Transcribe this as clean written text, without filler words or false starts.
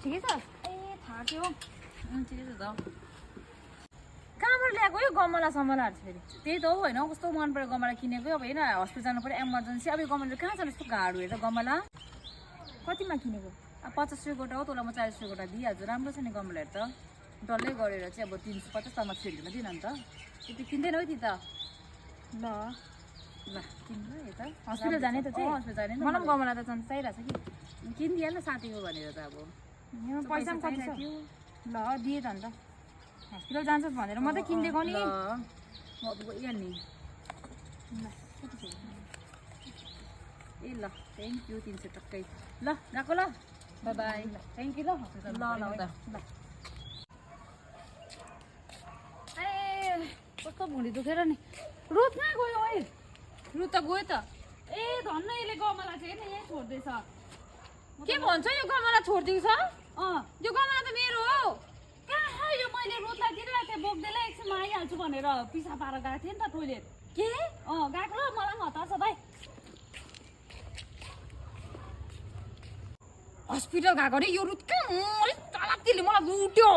ठिकै छ ए थाहा थियो ठिकै छ त कहाँबाट ल्याएको यो गमला समलाहरू फेरि त्यही त हो होइन कस्तो मन पऱ्यो गमला किनेको अब होइन हस्पिटल जानु पऱ्यो इमर्जेन्सी अब यो गमला कहाँ छ यस्तो गाह्रो हेर गमला कतिमा किनेको अब 50 रुपियाँ गोटा हो तँलाई म 40 रुपियाँ गोटा दिइहाल्छु राम्रो छ नि गमलाहरू त डल्लै गरेर चाहिँ अब 350 तमा छिल्किन दिन अन्त त्यो किन्दैन है ती त ल ल किन्नु यता हस्पिटल जाने त चाहिँ हस्पिटल जाने मलाई पनि गमला त झन् चाहिरहेछ कि किनिदिहाल न साथीको भनेर त अब यहाँ पैसा पनि कति छ ल दिए त अन्त हस्पिटल जान्छस् भनेर म त किनिदिएको नि म यहाँ नि ए ल थ्याङ्क यू 300 टक्कै ल गएको ल बाई बाई थ्याङ्क यू ल ल ल ए कस्तो भुँडी दुखेर नि रुत कहाँ गयो है रु त गयो त ए धन्न यसले गमला चाहिँ नि यहीँ छोड्दैछ के भन्छ यो गमला छोडिदिन्छ यो गमला त मेरो हो कहाँ यो मैले रुतलाई दिइरहेको थिएँ बोक्दैलाई एकछिनमा आइहाल्छु भनेर पिसा पारेर गएको थिएँ नि त टोइलेट के गएको ल मलाई पनि हतार छ भाइ हस्पिटल गएको अरे यो रुट कहाँ तलातिले मलाई लुट्यो